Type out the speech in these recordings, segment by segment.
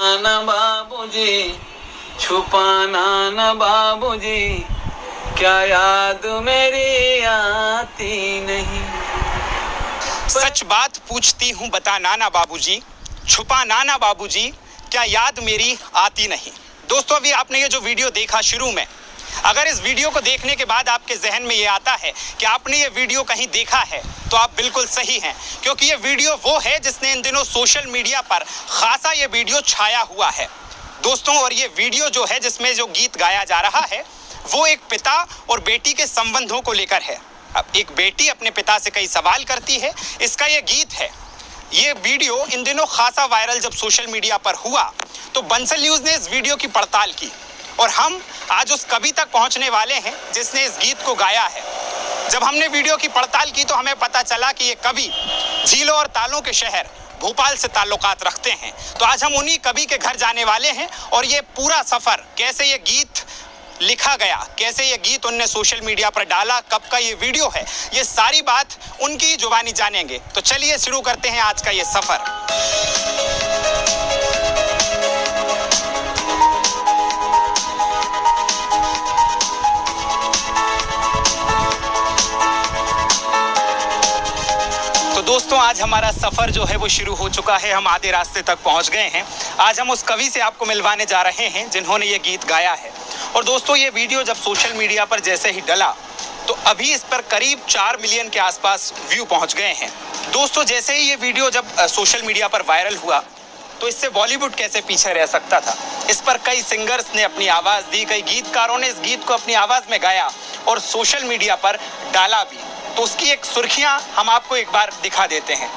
ना बाबूजी, छुपाना न बाबूजी, क्या याद मेरी आती नहीं। सच बात पूछती हूँ बताना ना बाबूजी, छुपाना ना बाबूजी, क्या याद मेरी आती नहीं। दोस्तों, अभी आपने ये जो वीडियो देखा शुरू में, अगर इस वीडियो को देखने के बाद आपके जहन में ये आता है कि आपने ये वीडियो कहीं देखा है, तो आप बिल्कुल सही हैं, क्योंकि ये वीडियो वो है जिसने इन दिनों सोशल मीडिया पर खासा ये वीडियो छाया हुआ है दोस्तों। और ये वीडियो जो है जिसमें जो गीत गाया जा रहा है वो एक पिता और बेटी के संबंधों को लेकर है। अब एक बेटी अपने पिता से कई सवाल करती है, इसका ये गीत है। ये वीडियो इन दिनों खासा वायरल जब सोशल मीडिया पर हुआ तो बंसल न्यूज़ ने इस वीडियो की पड़ताल की और हम आज उस कवि तक पहुंचने वाले हैं जिसने इस गीत को गाया है। जब हमने वीडियो की पड़ताल की तो हमें पता चला कि ये कवि झीलों और तालों के शहर भोपाल से ताल्लुकात रखते हैं। तो आज हम उन्हीं कवि के घर जाने वाले हैं और ये पूरा सफ़र, कैसे ये गीत लिखा गया, कैसे ये गीत उनने सोशल मीडिया पर डाला, कब का ये वीडियो है, ये सारी बात उनकी जुबानी जानेंगे। तो चलिए शुरू करते हैं आज का ये सफ़र। तो दोस्तों, आज हमारा सफ़र जो है वो शुरू हो चुका है। हम आधे रास्ते तक पहुंच गए हैं। आज हम उस कवि से आपको मिलवाने जा रहे हैं जिन्होंने ये गीत गाया है। और दोस्तों, ये वीडियो जब सोशल मीडिया पर जैसे ही डला तो अभी इस पर करीब 4 मिलियन के आसपास व्यू पहुंच गए हैं। दोस्तों, जैसे ही ये वीडियो जब सोशल मीडिया पर वायरल हुआ तो इससे बॉलीवुड कैसे पीछे रह सकता था। इस पर कई सिंगर्स ने अपनी आवाज़ दी, कई गीतकारों ने इस गीत को अपनी आवाज़ में गाया और सोशल मीडिया पर डाला भी। तो उसकी एक सुर्खियां हम आपको एक बार दिखा देते हैं।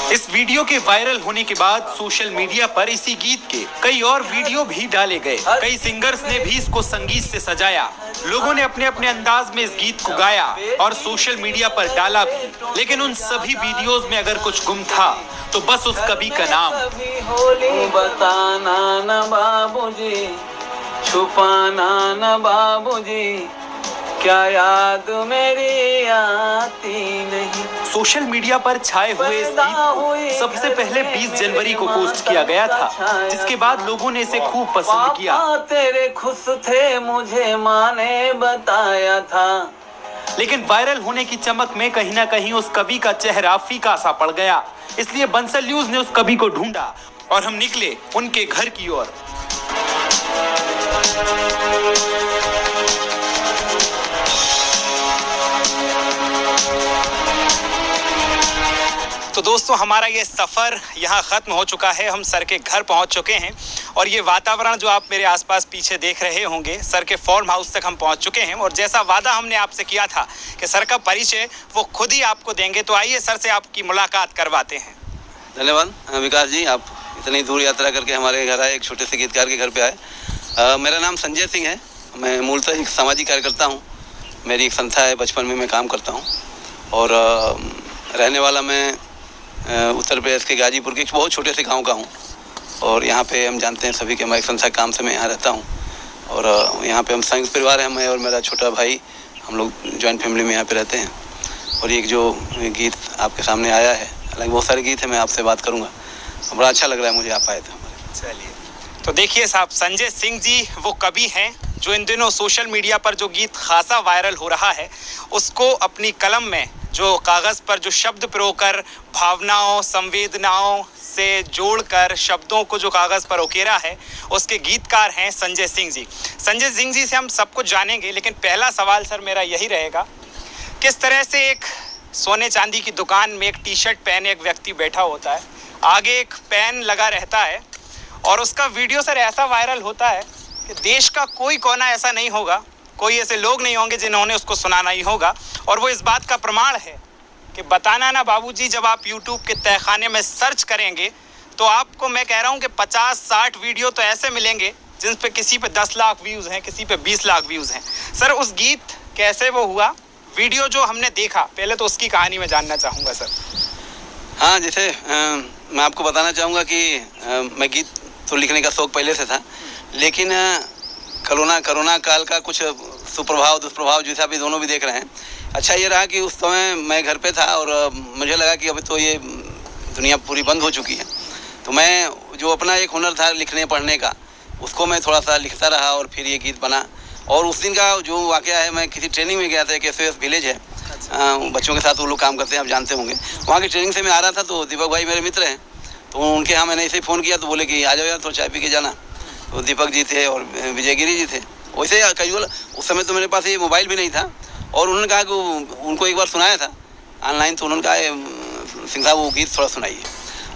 इस वीडियो के वायरल होने के बाद सोशल मीडिया पर इसी गीत के कई और वीडियो भी डाले गए। कई सिंगर्स ने भी इसको संगीत से सजाया। लोगों ने अपने अपने अंदाज में इस गीत को गाया और सोशल मीडिया पर डाला भी। लेकिन उन सभी वीडियोस में अगर कुछ गुम था तो बस उस कवि का नाम। बताना न बाबूजी, छुपाना न बाबूजी, क्या याद मेरी आती नहीं। सोशल मीडिया पर छाए हुए इस गीत को सबसे पहले 20 जनवरी को पोस्ट किया गया था, जिसके बाद लोगों ने इसे खूब पसंद किया। तेरे खुश थे मुझे माँ ने बताया था। लेकिन वायरल होने की चमक में कहीं ना कहीं उस कवि का चेहरा फीका सा पड़ गया। इसलिए बंसल न्यूज़ ने उस कवि को ढूंढा और हम निकले उनके घर की ओर। तो दोस्तों, हमारा ये सफ़र यहाँ ख़त्म हो चुका है। हम सर के घर पहुँच चुके हैं और ये वातावरण जो आप मेरे आसपास पीछे देख रहे होंगे, सर के फार्म हाउस तक हम पहुँच चुके हैं। और जैसा वादा हमने आपसे किया था कि सर का परिचय वो खुद ही आपको देंगे, तो आइए सर से आपकी मुलाकात करवाते हैं। धन्यवाद विकास जी, आप इतनी दूर यात्रा करके हमारे घर आए, एक छोटे से गीतकार के घर पे आए। मेरा नाम संजय सिंह है। मैं मूलतः एक सामाजिक कार्यकर्ता हूँ। मेरी एक संस्था है, बचपन में मैं काम करता हूँ और रहने वाला मैं उत्तर प्रदेश के गाजीपुर के एक बहुत छोटे से गांव का हूं। और यहाँ पे हम जानते हैं सभी के, हमारी संस्था काम से मैं यहाँ रहता हूं और यहाँ पे हम संयुक्त परिवार हैं। मैं और मेरा छोटा भाई, हम लोग जॉइंट फैमिली में यहाँ पे रहते हैं। और ये जो गीत आपके सामने आया है, हालांकि बहुत सारे गीत हैं, मैं आपसे बात करूँगा। बड़ा अच्छा लग रहा है मुझे आप आए थे हमारे। चलिए, तो देखिए साहब, संजय सिंह जी वो कवि हैं जो इन दिनों सोशल मीडिया पर जो गीत खासा वायरल हो रहा है उसको अपनी कलम में, जो कागज़ पर जो शब्द प्रयोग कर भावनाओं, संवेदनाओं से जोड़कर शब्दों को जो कागज़ पर उकेरा है, उसके गीतकार हैं संजय सिंह जी। संजय सिंह जी से हम सब कुछ जानेंगे, लेकिन पहला सवाल सर मेरा यही रहेगा, किस तरह से एक सोने चांदी की दुकान में एक टी शर्ट पहने एक व्यक्ति बैठा होता है, आगे एक पेन लगा रहता है और उसका वीडियो सर ऐसा वायरल होता है कि देश का कोई कोना ऐसा नहीं होगा, कोई ऐसे लोग नहीं होंगे जिन्होंने उसको सुना नहीं होगा। और वो इस बात का प्रमाण है कि बताना ना बाबूजी जब आप यूट्यूब के तहखाने में सर्च करेंगे तो आपको मैं कह रहा हूँ कि 50-60 वीडियो तो ऐसे मिलेंगे जिन पे किसी पे 10 लाख व्यूज़ हैं, किसी पे 20 लाख व्यूज़ हैं। सर उस गीत कैसे वो हुआ, वीडियो जो हमने देखा, पहले तो उसकी कहानी में जानना चाहूँगा सर। हाँ, जैसे मैं आपको बताना चाहूँगा कि मैं गीत तो लिखने का शौक़ पहले से था, लेकिन कोरोना काल का कुछ सुप्रभाव दुष्प्रभाव जैसा अभी दोनों भी देख रहे हैं। अच्छा ये रहा कि उस समय मैं घर पे था और मुझे लगा कि अभी तो ये दुनिया पूरी बंद हो चुकी है, तो मैं जो अपना एक हुनर था लिखने पढ़ने का, उसको मैं थोड़ा सा लिखता रहा और फिर ये गीत बना। और उस दिन का जो वाक़या है, मैं किसी ट्रेनिंग में गया था, एक SOS विलेज है, बच्चों के साथ वो लोग काम करते हैं, आप जानते होंगे। वहाँ की ट्रेनिंग से मैं आ रहा था तो दीपक भाई मेरे मित्र हैं, तो उनके यहाँ मैंने ऐसे ही फ़ोन किया तो बोले कि आ जाओ यार, तो चाय पी के जाना। तो दीपक जी थे और विजय गिरी जी थे। वैसे कैजुअल, उस समय तो मेरे पास ये मोबाइल भी नहीं था, और उन्होंने कहा कि उनको एक बार सुनाया था ऑनलाइन, तो उन्होंने कहा सिंह साहब वो गीत थोड़ा सुनाइए।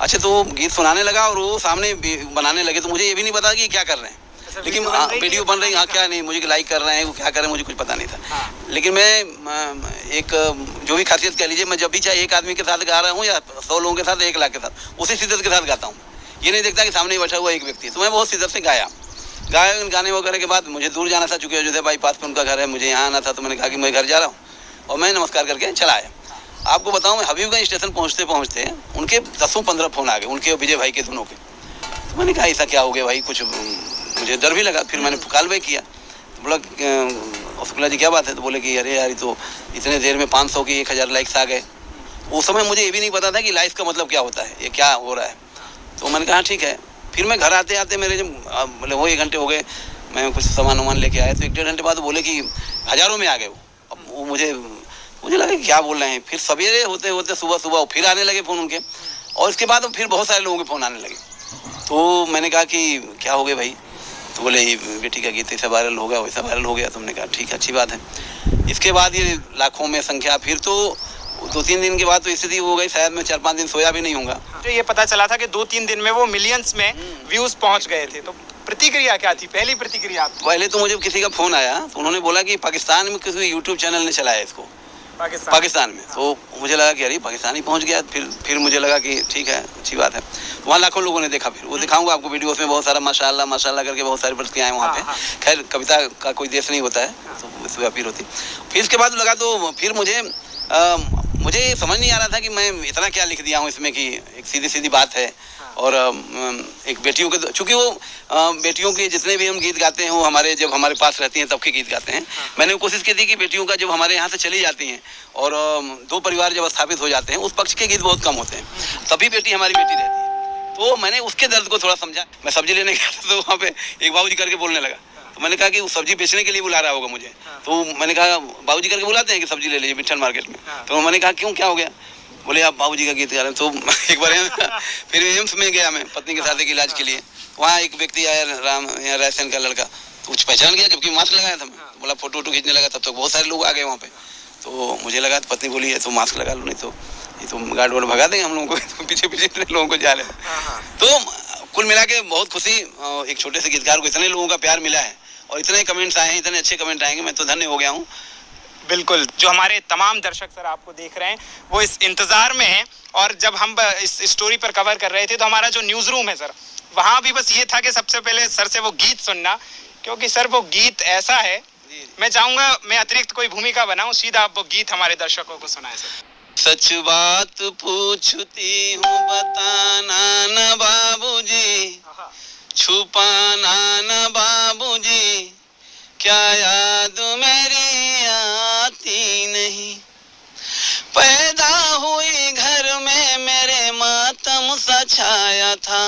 अच्छा, तो गीत सुनाने लगा और वो सामने बनाने लगे, तो मुझे ये भी नहीं पता कि क्या कर रहे हैं, लेकिन वीडियो बन रही, हाँ क्या नहीं, मुझे लाइक कर रहे हैं, वो क्या कर रहे हैं मुझे कुछ पता नहीं था। लेकिन मैं एक जो भी खासियत कह लीजिए, मैं जब भी चाहे एक आदमी के साथ गा रहा हूँ या 100 लोगों के साथ, 1 लाख के साथ, उसी शिद्दत के साथ गाता हूँ। ये नहीं देखता कि सामने बैठा हुआ एक व्यक्ति। तो मैं बहुत शिद्दत से गाया। गाने वगैरह के बाद मुझे दूर जाना था, चूँकि अयोध्या बाईपास पे उनका घर है, मुझे यहाँ आना था, तो मैंने कहा कि मैं घर जा रहा हूँ, और मैं नमस्कार करके चला आया। आपको बताऊँ, मैं हबीबगंज स्टेशन पहुँचते पहुँचते उनके 10-15 फ़ोन आ गए, उनके और विजय भाई के दोनों के। तो मैंने कहा ऐसा क्या हो गया भाई, कुछ मुझे डर भी लगा। फिर मैंने कॉल बैक किया, तो बोला शुक्ला जी क्या बात है, तो बोले कि अरे यार, तो इतने देर में 500 की 1000 लाइक्स आ गए। उस समय मुझे ये भी नहीं पता था कि लाइफ का मतलब क्या होता है, ये क्या हो रहा है। तो मैंने कहा ठीक है। फिर मैं घर आते आते मेरे जब बोले वो 1 घंटे हो गए, मैं कुछ सामान लेके आया, तो 1-1.5 घंटे बाद बोले कि हज़ारों में आ गए वो। अब वो मुझे लगा कि क्या बोल रहे हैं। फिर सवेरे होते होते सुबह फिर आने लगे फ़ोन उनके, और इसके बाद फिर बहुत सारे लोगों के फ़ोन आने लगे। तो मैंने कहा कि क्या हो गया भाई, तो बोले ये बेटी का गीत ऐसा वायरल हो गया, वैसा वायरल हो गया। तो हमने कहा ठीक है, अच्छी बात है। इसके बाद ये लाखों में संख्या, फिर तो 2-3 दिन के बाद तो स्थिति हो गई, शायद मैं 4-5 दिन सोया भी नहीं होऊंगा। तो ये पता चला था कि 2-3 दिन में वो मिलियंस में व्यूज पहुंच गए थे। तो प्रतिक्रिया क्या थी, पहली प्रतिक्रिया आपकी? पहले तो मुझे किसी का फ़ोन आया, तो उन्होंने बोला कि पाकिस्तान में किसी यूट्यूब चैनल ने चलाया इसको, पाकिस्तान में। तो मुझे लगा कि अरे पाकिस्तान ही पहुंच गया। फिर मुझे लगा कि ठीक है, अच्छी बात है। वहाँ लाखों लोगों ने देखा। फिर वो दिखाऊंगा आपको वीडियो, उसमें बहुत सारा माशाल्लाह माशाल्लाह करके बहुत सारी प्रतिक्रियाएं वहाँ पे। खैर, कविता का कोई देश नहीं होता है, तो विश्वव्यापी होती। फिर इसके बाद लगा, तो फिर मुझे समझ नहीं आ रहा था कि मैं इतना क्या लिख दिया हूँ इसमें, कि एक सीधी बात है। और एक बेटियों के, चूँकि वो बेटियों के जितने भी हम गीत गाते हैं, वो जब हमारे पास रहती हैं तब के गीत गाते हैं। मैंने कोशिश की थी कि बेटियों का जब हमारे यहाँ से चली जाती हैं और 2 परिवार जब स्थापित हो जाते हैं, उस पक्ष के गीत बहुत कम होते हैं, तभी बेटी हमारी बेटी रहती है। तो मैंने उसके दर्द को थोड़ा समझा। मैं सब्जी लेने गया था, तो वहाँ पे एक बाबूजी करके बोलने लगा। तो मैंने कहा कि वो सब्जी बेचने के लिए बुला रहा होगा मुझे। तो मैंने कहा बाबूजी करके बुलाते हैं कि सब्जी ले लीजिए विठल मार्केट में। तो मैंने कहा क्यों, क्या हो गया? बोले आप बाबूजी का गीत गा रहे हैं। तो एक बार फिर एम्स में गया मैं पत्नी के साथ एक इलाज के लिए। वहाँ एक व्यक्ति आया, रायसेन का लड़का, तो कुछ पहचान गया, जबकि मास्क लगाया था मैं। तो बोला फोटो खींचने लगा, तब तक बहुत सारे लोग आ गए वहाँ पे। तो मुझे लगा, तो पत्नी बोली है तो मास्क लगा लो, नहीं तो ये तो गार्ड वार्ड भगा देंगे हम लोगों को। तो पीछे इतने लोगों को जा रहे। तो कुल मिला के बहुत खुशी, एक छोटे से गीतकार को इतने लोगों का प्यार मिला है और इतने कमेंट्स आए हैं, इतने अच्छे कमेंट आएंगे, मैं तो धन्य हो गया हूँ। बिल्कुल, जो हमारे तमाम दर्शक सर आपको देख रहे हैं वो इस इंतज़ार में हैं। और जब हम इस स्टोरी पर कवर कर रहे थे, तो हमारा जो न्यूज़ रूम है सर, वहाँ भी बस ये था कि सबसे पहले सर से वो गीत सुनना, क्योंकि सर वो गीत ऐसा है, मैं चाहूँगा मैं अतिरिक्त कोई भूमिका बनाऊँ, सीधा आप वो गीत हमारे दर्शकों को सुनाएं सर। सच बात पूछती हूँ बताना न बाबूजी, छुपाना न बाबूजी, क्या याद मेरी आती नहीं। पैदा हुई घर में मेरे मातम सा छाया था,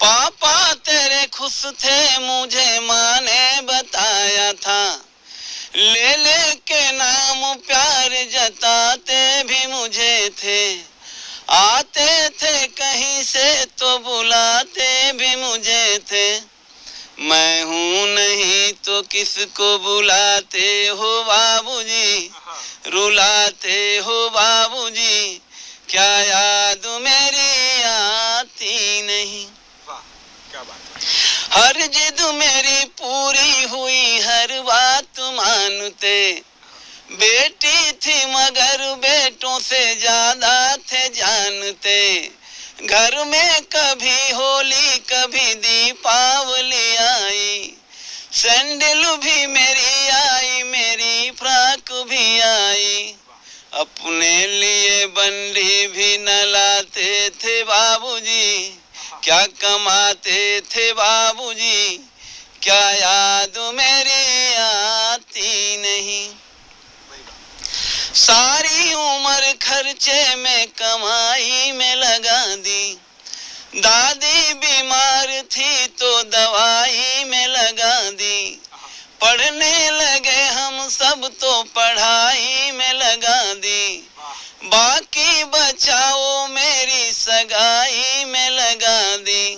पापा तेरे खुश थे मुझे माँ ने बताया था, ले के नाम प्यार जताते भी मुझे थे, आते थे कहीं से तो बुलाते भी मुझे थे, मैं हूँ नहीं तो किसको बुलाते हो बाबूजी, रुलाते हो बाबूजी, क्या याद मेरी आती नहीं। क्या बात है। हर जिद मेरी पूरी हुई, हर बात मानते, बेटी थी मगर बेटों से ज्यादा थे जानते। घर में कभी होली कभी दीपावली आई, सैंडल भी मेरी आई, मेरी फ्रॉक भी आई। अपने लिए बंडी भी न लाते थे बाबूजी, क्या कमाते थे बाबूजी, क्या याद मेरी आती नहीं। सारी उम्र खर्चे में कमाई में लगा दी, दादी बीमार थी तो दवाई में लगा दी। पढ़ने लगे हम सब तो पढ़ाई में लगा दी, बाकी बचाओ मेरी सगाई में लगा दी।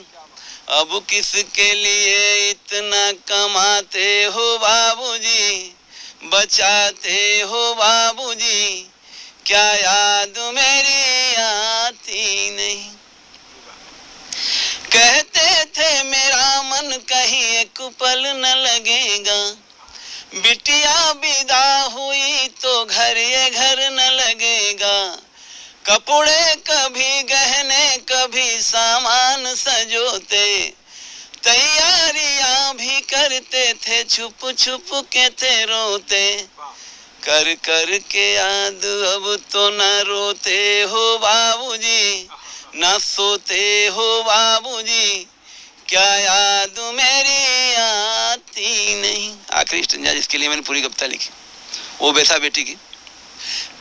अब किसके लिए इतना कमाते हो बाबूजी, बचाते हो बाबूजी, क्या याद मेरी आती नहीं। कहते थे मेरा मन कहीं एक पल न लगेगा, बिटिया विदा हुई तो घर ये घर न लगेगा। कपड़े कभी गहने कभी सामान सजोते, तैयारियां भी करते थे, छुप छुप के थे रोते। कर कर के याद अब तो न रोते हो बाबूजी, न सोते हो बाबूजी, क्या याद मेरी आती नहीं। आखिरी स्टैन्जा जिसके लिए मैंने पूरी कविता लिखी, वो बेटा बेटी की।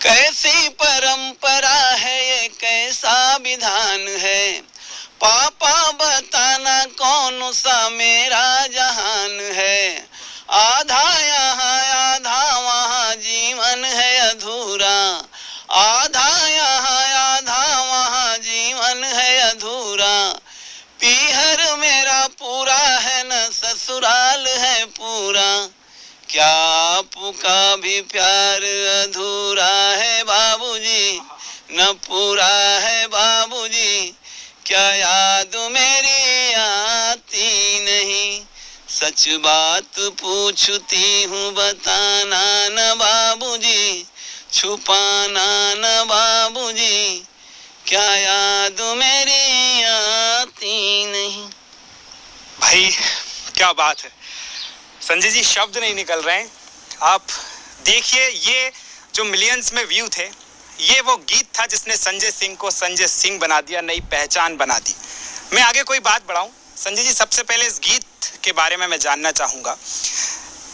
कैसी परंपरा है ये, कैसा विधान है, पापा बताना कौन सा मेरा जहान है। आधा यहाँ आधा वहाँ जीवन है अधूरा, आधा यहाँ आधा वहाँ जीवन है अधूरा। पीहर मेरा पूरा है न ससुराल है पूरा, क्या आपका भी प्यार अधूरा है बाबूजी, न पूरा है बाबूजी, क्या याद मेरी आती नहीं। सच बात पूछती हूँ बताना न बाबूजी, छुपाना न बाबूजी, क्या याद मेरी आती नहीं। भाई क्या बात है संजय जी, शब्द नहीं निकल रहे हैं। आप देखिए, ये जो मिलियंस में व्यू थे, ये वो गीत था जिसने संजय सिंह को संजय सिंह बना दिया, नई पहचान बना दी। मैं आगे कोई बात बढ़ाऊं, संजय जी सबसे पहले इस गीत के बारे में मैं जानना चाहूँगा।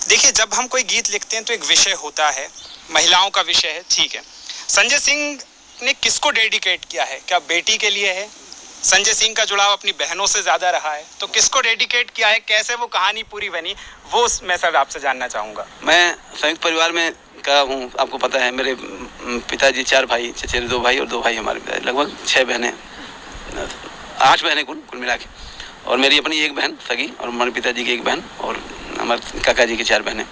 देखिए, जब हम कोई गीत लिखते हैं तो एक विषय होता है, महिलाओं का विषय है, ठीक है। संजय सिंह ने किसको डेडिकेट किया है? क्या बेटी के लिए है? संजय सिंह का जुड़ाव अपनी बहनों से ज़्यादा रहा है, तो किसको डेडिकेट किया है? कैसे वो कहानी पूरी बनी, वो मैं सब आपसे जानना चाहूँगा। मैं संयुक्त परिवार में का हूँ, आपको पता है। मेरे पिताजी 4 भाई, चचेरे 2 भाई और 2 भाई हमारे पिताजी, लगभग 6 बहनें, 8 बहनें कुल मिला के, और मेरी अपनी 1 बहन सगी, और हमारे पिताजी की 1 बहन, और हमारे काका जी की 4 बहनें।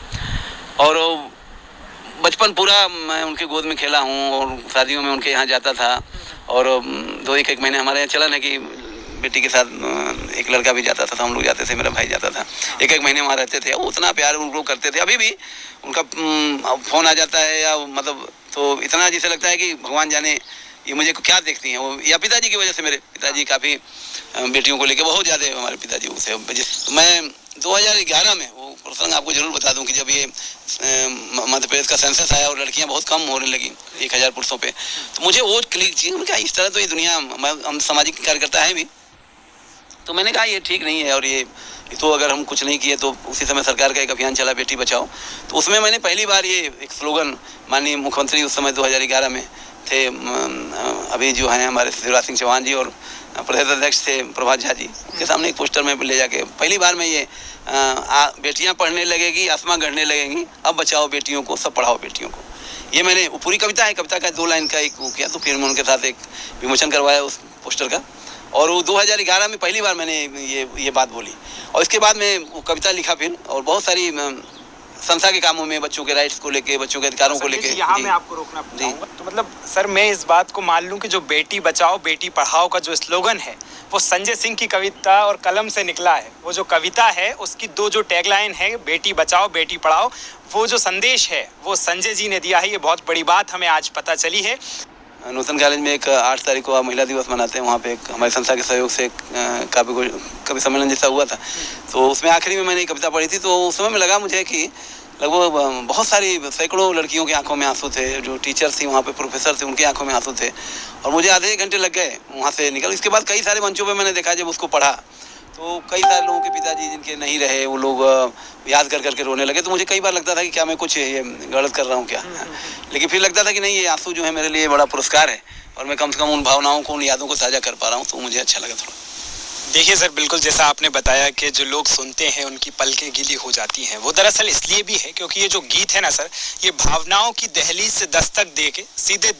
और बचपन पूरा मैं उनके गोद में खेला हूँ, और शादियों में उनके यहाँ जाता था। और 2-1 महीने हमारे यहाँ चलन है कि बेटी के साथ एक लड़का भी जाता था, तो हम लोग जाते थे, मेरा भाई जाता था। 1-1 महीने वहाँ रहते थे, उतना प्यार उनको करते थे। अभी भी उनका फ़ोन आ जाता है या मतलब, तो इतना जैसे लगता है कि भगवान जाने ये मुझे क्या देखती हैं वो, या पिताजी की वजह से। मेरे पिताजी काफ़ी बेटियों को लेकर बहुत ज़्यादा हमारे पिताजी उसे। मैं 2011 में वो प्रसंग आपको जरूर बता दूं कि जब ये मध्य प्रदेश का सेंसस आया और लड़कियां बहुत कम होने लगी 1000 पुरुषों पे, तो मुझे वो क्लिक चीज़ क्या, इस तरह तो ये दुनिया, हम सामाजिक कार्यकर्ता हैं भी, तो मैंने कहा ये ठीक नहीं है। और ये तो अगर हम कुछ नहीं किए तो उसी समय सरकार का एक अभियान चला बेटी बचाओ, तो उसमें मैंने पहली बार ये एक स्लोगन, माननीय मुख्यमंत्री उस समय 2011 में थे, अभी जो हैं हमारे शिवराज सिंह चौहान जी, और प्रदेश अध्यक्ष थे प्रभात झा जी, उनके सामने एक पोस्टर में ले जाके पहली बार मैं ये बेटियां पढ़ने लगेगी, आसमां गढ़ने लगेंगी, अब बचाओ बेटियों को, सब पढ़ाओ बेटियों को। ये मैंने पूरी कविता है, कविता का 2 लाइन का एक वो किया, तो फिर मैं उनके साथ एक विमोचन करवाया उस पोस्टर का, और वो 2011 में पहली बार मैंने ये बात बोली, और इसके बाद मैं वो कविता लिखा फिर, और बहुत सारी संस्था के कामों में, बच्चों के राइट्स को लेके, बच्चों के अधिकारों को लेके। यहाँ मैं आपको रोकना चाहूँगा, तो मतलब सर मैं इस बात को मान लूँ कि जो बेटी बचाओ बेटी पढ़ाओ का जो स्लोगन है वो संजय सिंह की कविता और कलम से निकला है। वो जो कविता है उसकी दो जो टैगलाइन है, बेटी बचाओ बेटी पढ़ाओ, वो जो संदेश है वो संजय जी ने दिया है। ये बहुत बड़ी बात हमें आज पता चली है। नूतन कॉलेज में एक 8 तारीख को महिला दिवस मनाते हैं, वहाँ पे एक हमारी संस्था के सहयोग से एक कवि सम्मेलन जैसा हुआ था, तो उसमें आखिरी में मैंने कविता पढ़ी थी। तो उस समय में लगा मुझे कि लगभग बहुत सारी सैकड़ों लड़कियों की आंखों में आंसू थे, जो टीचर्स थी वहाँ पे, प्रोफेसर थे, उनकी आंखों में आंसू थे, और मुझे आधे एक घंटे लग गए वहाँ से निकल। इसके बाद कई सारे मंचों पे मैंने देखा, जब उसको पढ़ा तो कई सारे लोगों के पिताजी जिनके नहीं रहे, वो लोग याद कर करके रोने लगे। तो मुझे कई बार लगता था कि क्या मैं कुछ ये गलत कर रहा हूँ क्या, लेकिन फिर लगता था कि नहीं, ये आंसू जो है मेरे लिए बड़ा पुरस्कार है, और मैं कम से कम उन भावनाओं को, उन यादों को ताज़ा कर पा रहा हूँ, तो मुझे अच्छा लगा थोड़ा। देखिए सर, बिल्कुल जैसा आपने बताया कि जो लोग सुनते हैं उनकी पलकें गीली हो जाती हैं, वो दरअसल इसलिए भी है क्योंकि ये जो गीत है ना सर, ये भावनाओं की दहलीज से दस्तक दे के सीधे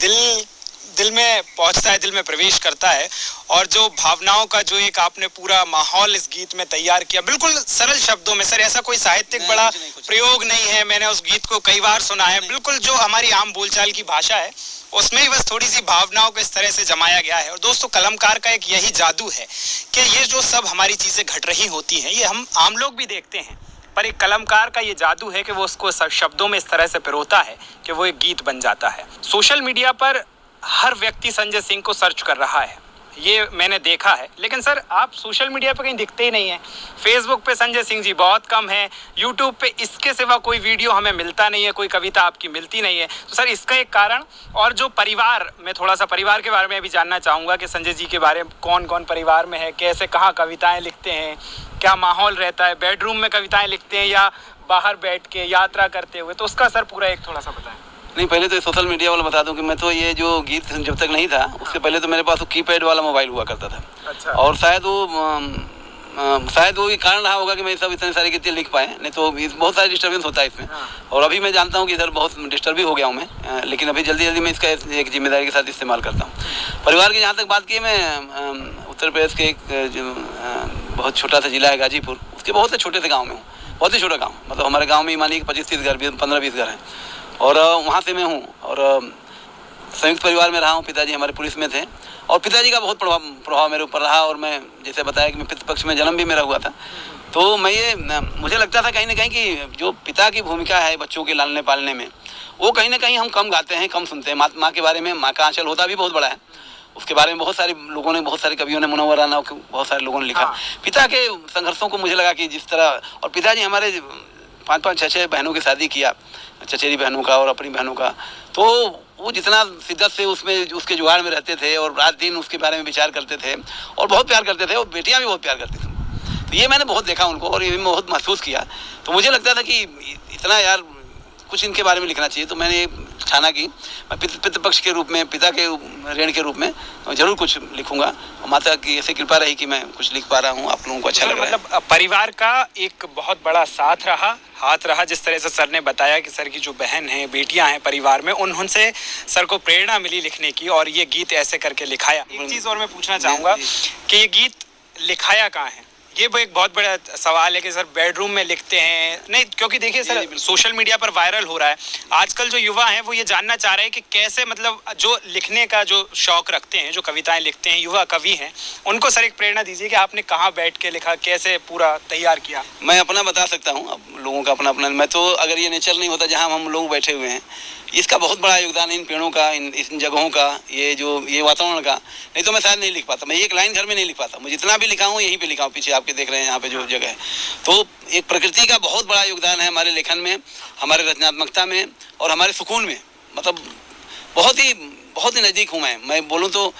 दिल में पहुंचता है, दिल में प्रवेश करता है। और जो भावनाओं का जो एक आपने पूरा माहौल इस गीत में तैयार किया, बिल्कुल सरल शब्दों में सर, ऐसा कोई साहित्यिक बड़ा प्रयोग नहीं है। मैंने उस गीत को कई बार सुना है, बिल्कुल जो हमारी आम बोलचाल की भाषा है उसमें ही बस थोड़ी सी भावनाओं को इस तरह से जमाया गया है। और दोस्तों, कलमकार का एक यही जादू है कि ये जो सब हमारी चीजें घट रही होती हैं, ये हम आम लोग भी देखते हैं, पर एक कलमकार का ये जादू है कि वो उसको शब्दों में इस तरह से पिरोता है कि वो एक गीत बन जाता है। सोशल मीडिया पर हर व्यक्ति संजय सिंह को सर्च कर रहा है, ये मैंने देखा है, लेकिन सर आप सोशल मीडिया पे कहीं दिखते ही नहीं है। फेसबुक पे संजय सिंह जी बहुत कम है, यूट्यूब पे इसके सिवा कोई वीडियो हमें मिलता नहीं है, कोई कविता आपकी मिलती नहीं है। तो सर इसका एक कारण, और जो परिवार, मैं थोड़ा सा परिवार के बारे में भी जानना चाहूँगा कि संजय जी के बारे में कौन कौन परिवार में है, कैसे कहाँ कविताएँ लिखते हैं, क्या माहौल रहता है, बेडरूम में कविताएँ लिखते हैं या बाहर बैठ के यात्रा करते हुए, तो उसका सर पूरा एक थोड़ा सा बताएं। नहीं, पहले तो सोशल मीडिया वाला बता दूं कि मैं तो ये जो गीत जब तक नहीं था, उससे पहले तो मेरे पास वो कीपैड वाला मोबाइल हुआ करता था। अच्छा। और शायद वो ये कारण रहा होगा कि मैं सब इतने सारे गीत लिख पाए, नहीं तो बहुत सारे डिस्टर्बेंस होता है इसमें। और अभी मैं जानता हूँ कि इधर बहुत डिस्टर्ब भी हो गया हूँ मैं, लेकिन अभी जल्दी जल्दी मैं इसका एक जिम्मेदारी के साथ इस्तेमाल करता हूँ। परिवार की जहाँ तक बात की, मैं उत्तर प्रदेश के एक बहुत छोटा सा जिला है गाजीपुर, उसके बहुत से छोटे से गाँव में हूँ, बहुत ही छोटा गाँव, मतलब हमारे गाँव में मानिए 25-30 घर, 15-20 घर हैं, और वहाँ से मैं हूँ। और संयुक्त परिवार में रहा हूँ, पिताजी हमारे पुलिस में थे, और पिताजी का बहुत प्रभाव मेरे ऊपर रहा। और मैं जैसे बताया कि मैं पितृपक्ष में जन्म भी मेरा हुआ था, तो मुझे लगता था कहीं ना कहीं कि जो पिता की भूमिका है बच्चों के लालने पालने में, वो कहीं ना कहीं हम कम गाते हैं, कम सुनते हैं। माँ के बारे में, माँ का आंचल होता भी बहुत बड़ा है, उसके बारे में बहुत सारे लोगों ने, बहुत सारे कवियों ने, मुनव्वर राना, बहुत सारे लोगों ने लिखा। पिता के संघर्षों को मुझे लगा कि जिस तरह, और पिताजी हमारे 5-5, 6-6 बहनों की शादी किया, चचेरी बहनों का और अपनी बहनों का, तो वो जितना शिद्दत से उसमें उसके जुगाड़ में रहते थे और रात दिन उसके बारे में विचार करते थे और बहुत प्यार करते थे, और बेटियां भी बहुत प्यार करती थी। तो ये मैंने बहुत देखा उनको, और ये भी बहुत महसूस किया। तो मुझे लगता था कि इतना यार कुछ इनके बारे में लिखना चाहिए। तो मैंने ठाना कि मैं पितृपक्ष के रूप में, पिता के ऋण के रूप में जरूर कुछ लिखूंगा, और माता की ऐसी कृपा रही कि मैं कुछ लिख पा रहा हूँ, आप लोगों को अच्छा लग रहा है। मतलब परिवार का एक बहुत बड़ा साथ रहा, हाथ रहा, जिस तरह से सर ने बताया कि सर की जो बहन है, बेटियां हैं परिवार में, उनसे सर को प्रेरणा मिली लिखने की, और ये गीत ऐसे करके लिखाया। एक चीज़ और मैं पूछना चाहूँगा कि ये गीत लिखाया कहाँ है? ये वो एक बहुत बड़ा सवाल है कि सर बेडरूम में लिखते हैं, नहीं, क्योंकि देखिए सर सोशल मीडिया पर वायरल हो रहा है आजकल, जो युवा हैं वो ये जानना चाह रहे हैं कि कैसे, मतलब जो लिखने का जो शौक रखते हैं, जो कविताएं लिखते हैं, युवा कवि हैं, उनको सर एक प्रेरणा दीजिए कि आपने कहाँ बैठ के लिखा, कैसे पूरा तैयार किया। मैं अपना बता सकता हूँ, अब लोगों का अपना अपना। मैं तो, अगर ये नेचर नहीं होता जहाँ हम लोग बैठे हुए हैं, इसका बहुत बड़ा योगदान इन पेड़ों का, इन जगहों का, ये वातावरण का, नहीं तो मैं शायद नहीं लिख पाता। मैं एक लाइन घर में नहीं लिख पाता, मैं जितना भी लिखा हूँ यहीं पे लिखा हूँ, पीछे आपके देख रहे हैं यहाँ पे जो जगह है। तो एक प्रकृति का बहुत बड़ा योगदान है हमारे लेखन में, हमारे रचनात्मकता में, और हमारे सुकून में। मतलब बहुत ही नज़दीक हूँ मैं बोलूँ तो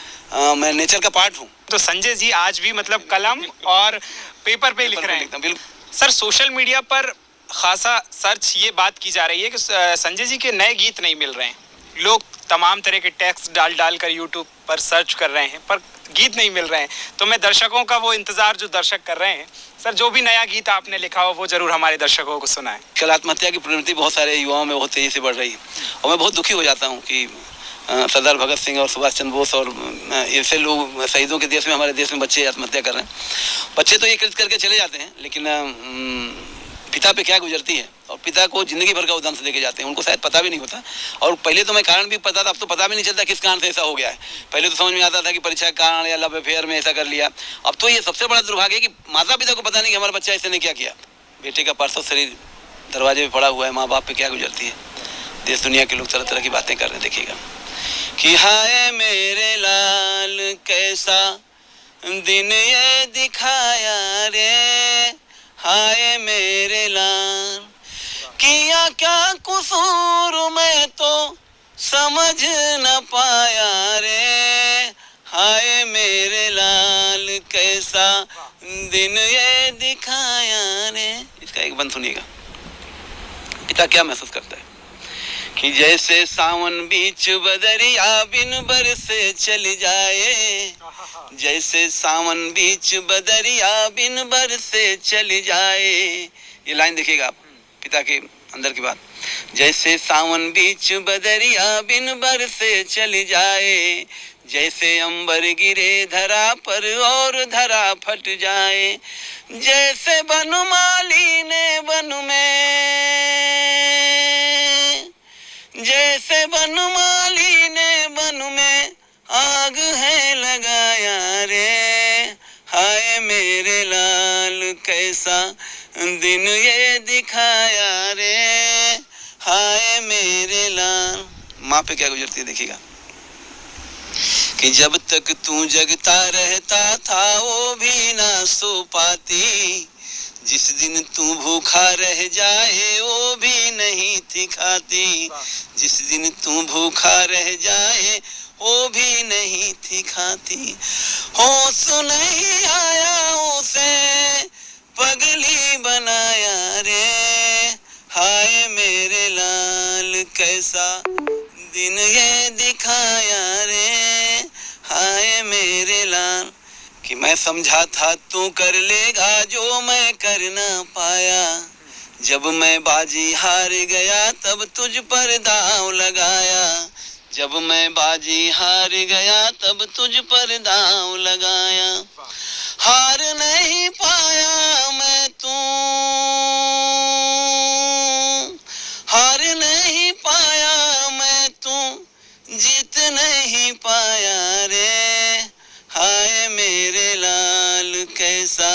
मैं नेचर का पार्ट हूँ। तो संजय जी आज भी मतलब कलम और पेपर पे लिख रहे हैं। बिल्कुल सर, सोशल मीडिया पर खासा सर्च ये बात की जा रही है कि संजय जी के नए गीत नहीं मिल रहे हैं, लोग तमाम तरह के टेक्स्ट डाल कर यूट्यूब पर सर्च कर रहे हैं, पर गीत नहीं मिल रहे हैं। तो मैं दर्शकों का वो इंतजार जो दर्शक कर रहे हैं, सर जो भी नया गीत आपने लिखा हो वो जरूर हमारे दर्शकों को सुनाएं। कल आत्महत्या की प्रवृत्ति बहुत सारे युवाओं में बहुत तेजी से बढ़ रही है, और मैं बहुत दुखी हो जाता हूँ कि सरदार भगत सिंह और सुभाष चंद्र बोस और ऐसे लोग शहीदों के देश में, हमारे देश में बच्चे आत्महत्या कर रहे हैं। बच्चे तो ये कृत्य करके चले जाते हैं, लेकिन पिता पे क्या गुजरती है, और पिता को जिंदगी भर का वो दंश देके जाते हैं, उनको शायद पता भी नहीं होता। और पहले तो मैं कारण भी पता था, अब तो पता भी नहीं चलता किस कारण से ऐसा हो गया है। पहले तो समझ में आता था कि परीक्षा के कारण या लव अफेयर में ऐसा कर लिया। अब तो ये सबसे बड़ा दुर्भाग्य है कि माता पिता को पता नहीं कि हमारा बच्चा ऐसे ने क्या किया। बेटे का पार्थिव शरीर दरवाजे पे पड़ा हुआ है, माँ बाप पे क्या गुजरती है। देश दुनिया के लोग तरह तरह की बातें कर रहे हैं, देखिएगा कि हाय मेरे लाल कैसा दिन ये दिखाया रे, हाय मेरे लाल किया क्या कसूर मैं तो समझ न पाया रे, हाय मेरे लाल कैसा दिन ये दिखाया रे। इसका एक बंद सुनिएगा, पिता क्या महसूस करता है कि जैसे सावन बीच बदरिया बिन बरसे चली जाए, जैसे सावन बीच बदरिया बिन बरसे चली जाए। ये लाइन देखिएगा आप, पिता के अंदर की बात। जैसे सावन बीच बदरिया बिन बरसे चली जाए, जैसे अंबर गिरे धरा पर और धरा फट जाए, जैसे बनमाली ने बन में, जैसे बनमाली ने बन में आग है लगाया रे, हाय मेरे लाल कैसा दिन ये दिखाया रे, हाय मेरे लाल। माँ पे क्या गुजरती है देखिएगा कि जब तक तू जगता रहता था वो भी ना सो पाती, जिस दिन तू भूखा रह जाए वो भी नहीं थी खाती, जिस दिन तू भूखा रह जाए वो भी नहीं थी खाती, होश नहीं आया उसे पगली बनाया रे, हाय मेरे लाल कैसा दिन ये दिखाया रे, हाय मेरे लाल कि मैं समझा था तू कर लेगा जो मैं कर ना पाया, जब मैं बाजी हार गया तब तुझ पर दांव लगाया, जब मैं बाजी हार गया तब तुझ पर दांव लगाया, हार नहीं पाया मैं तू, हार नहीं पाया मैं तू, जीत नहीं पाया रे, हाय मेरे लाल कैसा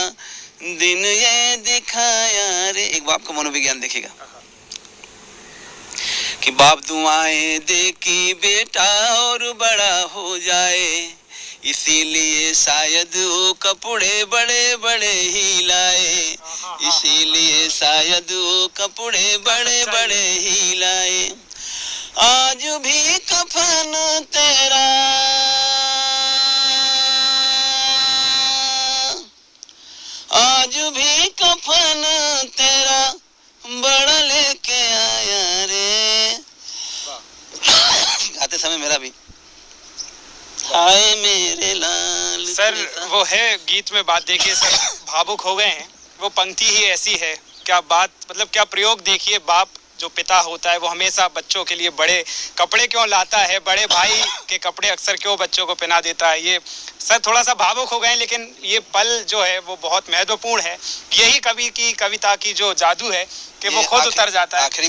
दिन ये दिखाया रे। एक बाप का मनोविज्ञान देखिएगा कि बाप दुआएं दे कि बेटा और बड़ा हो जाए, इसीलिए शायद वो कपड़े बड़े बड़े ही लाए, इसीलिए शायद वो कपड़े बड़े बड़े ही लाए, आज भी कफन तेरा, आज भी कफन तेरा बड़ा लेके आया रे, गाते समय मेरा भी हाय मेरे लाल। सर वो है गीत में बात, देखिए सर भावुक हो गए हैं, वो पंक्ति ही ऐसी है। क्या बात, मतलब क्या प्रयोग देखिए। बाप जो पिता होता है वो हमेशा बच्चों के लिए बड़े कपड़े क्यों लाता है, बड़े भाई के कपड़े अक्सर क्यों बच्चों को पहना देता है। ये सर थोड़ा सा भावुक हो गए, लेकिन ये पल जो है वो बहुत महत्वपूर्ण है। यही कवि की कविता की जो जादू है कि वो खुद उतर जाता है। आखिरी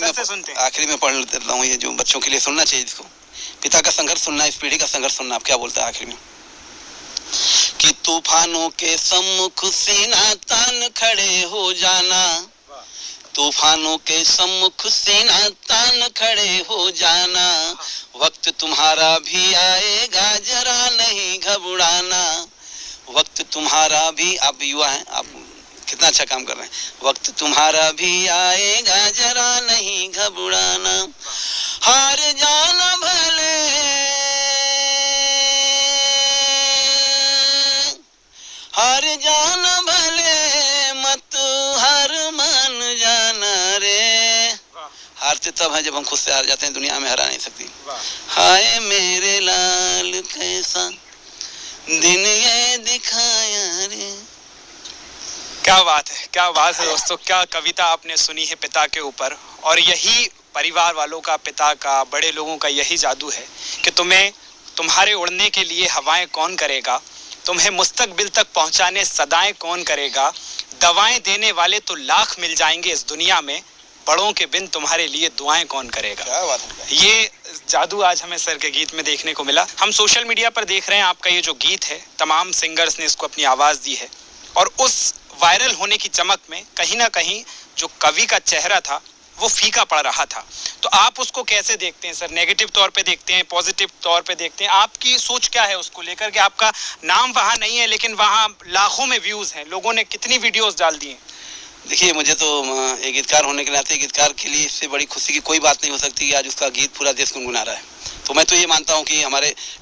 में पढ़ लेता हूँ, ये जो बच्चों के लिए सुनना चाहिए, इसको पिता का संघर्ष सुनना, इस पीढ़ी का संघर्ष सुनना। आप क्या बोलता है आखिरी में कि तूफानों के सम्मुख सीना तान खड़े हो जाना, तूफानों के सम्मुख सीना तान खड़े हो जाना, वक्त तुम्हारा भी आएगा जरा नहीं घबराना, वक्त तुम्हारा भी, आप युवा हैं, आप कितना अच्छा काम कर रहे हैं, वक्त तुम्हारा भी आएगा जरा नहीं घबराना, हार जाना भले, हार जाना भले मत हार मान जाना रे, हारते तब है जब हम खुद से हार जाते हैं, दुनिया में हरा नहीं सकती। हाय मेरे लाल कैसा दिन ये दिखाया रे। क्या बात है, क्या बात है दोस्तों, क्या कविता आपने सुनी है पिता के ऊपर। और यही परिवार वालों का, पिता का, बड़े लोगों का यही जादू है कि तुम्हें तुम्हारे उड़ने के लिए हवाएं कौन करेगा, तुम्हें मुस्तकबिल तक पहुंचाने सदाएं कौन करेगा, दवाएं देने वाले तो लाख मिल जाएंगे इस दुनिया में, बड़ों के बिन तुम्हारे लिए दुआएं कौन करेगा। क्या बात है। ये जादू आज हमें सर के गीत में देखने को मिला। हम सोशल मीडिया पर देख रहे हैं आपका ये जो गीत है, तमाम सिंगर्स ने इसको अपनी आवाज़ दी है और उस वायरल होने की चमक में कहीं ना कहीं जो कवि का चेहरा था वो फीका पड़ रहा था। तो आप उसको कैसे देखते हैं सर? नेगेटिव तौर पे देखते हैं, पॉजिटिव तौर पे देखते हैं? आपकी सोच क्या है उसको लेकर के? आपका नाम वहाँ नहीं है लेकिन वहाँ लाखों में व्यूज़ हैं, लोगों ने कितनी वीडियोस डाल दी हैं। देखिए, मुझे तो एक गीतकार होने के नाते गीतकार के लिए इससे बड़ी खुशी की कोई बात नहीं हो सकती कि आज उसका गीत पूरा देश गुनगुना रहा है। तो मैं तो ये मानता हूँ कि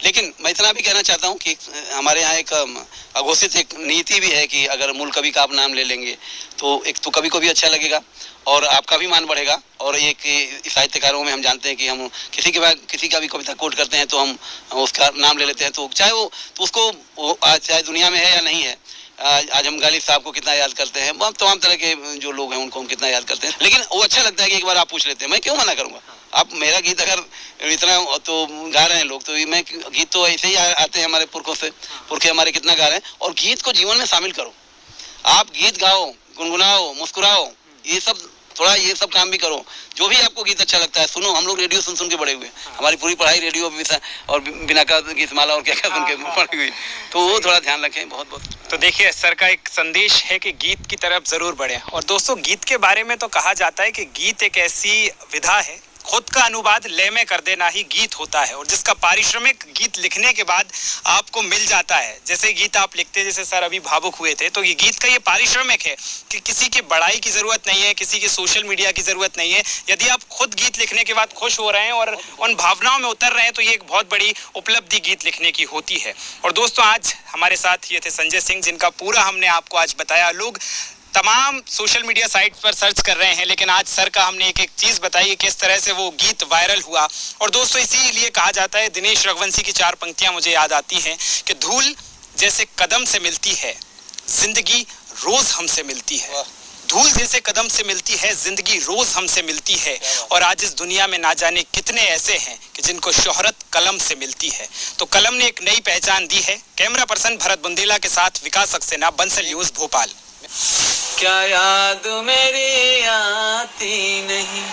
लेकिन मैं इतना भी कहना चाहता हूँ कि हमारे यहाँ एक अघोषित एक नीति भी है कि अगर मूल कवि का आप नाम ले लेंगे तो एक तो कवि को भी अच्छा लगेगा और आपका भी मान बढ़ेगा। और एक साहित्यकारों में हम जानते हैं कि हम किसी का भी कविता कोट करते हैं तो हम उसका नाम ले लेते हैं, तो चाहे वो तो उसको आज चाहे दुनिया में है या नहीं है। आज हम गालिब साहब को कितना याद करते हैं, तमाम तरह के जो लोग हैं उनको हम कितना याद करते हैं, लेकिन वो अच्छा लगता है कि एक बार आप पूछ लेते हैं। मैं क्यों मना करूँगा? आप मेरा गीत अगर इतना तो गा रहे हैं लोग, तो मैं गीत तो ऐसे ही आते हैं हमारे पुरखे हमारे कितना गा रहे हैं। और गीत को जीवन में शामिल करो, आप गीत गाओ, गुनगुनाओ, मुस्कुराओ, ये सब काम भी करो। जो भी आपको गीत अच्छा लगता है सुनो। हम लोग रेडियो सुन के बड़े हुए, हमारी पूरी पढ़ाई रेडियो और बिना का गीतमाला और क्या सुन के पढ़ी हुई, तो वो थोड़ा ध्यान रखें। बहुत बहुत तो देखिए, सर का एक संदेश है कि गीत की तरफ जरूर बढ़े। और दोस्तों, गीत के बारे में तो कहा जाता है कि गीत एक ऐसी विधा है, खुद का अनुवाद लय में कर देना ही गीत होता है, और जिसका पारिश्रमिक गीत लिखने के बाद आपको मिल जाता है। जैसे गीत आप लिखते हैं, जैसे सर अभी भावुक हुए थे, तो ये गीत का ये पारिश्रमिक है कि किसी की बड़ाई की जरूरत नहीं है, किसी की सोशल मीडिया की जरूरत नहीं है। यदि आप खुद गीत लिखने के बाद खुश हो रहे हैं और उन भावनाओं में उतर रहे हैं तो ये एक बहुत बड़ी उपलब्धि गीत लिखने की होती है। और दोस्तों, आज हमारे साथ ये थे संजय सिंह, जिनका पूरा हमने आपको आज बताया। लोग तमाम सोशल मीडिया साइट पर सर्च कर रहे हैं, लेकिन आज सर का हमने एक चीज बताई, किस तरह से वो गीत वायरल हुआ। और दोस्तों, इसीलिए कहा जाता है, दिनेश रघुवंशी की 4 पंक्तियां मुझे याद आती हैं कि धूल जैसे कदम से मिलती है, जिंदगी रोज हमसे मिलती है। धूल जैसे कदम से मिलती है, जिंदगी रोज हमसे मिलती है। और आज इस दुनिया में ना जाने कितने ऐसे हैं कि जिनको शोहरत कलम से मिलती है। तो कलम ने एक नई पहचान दी है। कैमरा पर्सन भरत बुंदेला के साथ विकास सक्सेना, बंसल न्यूज, भोपाल। क्या याद मेरी आती नहीं।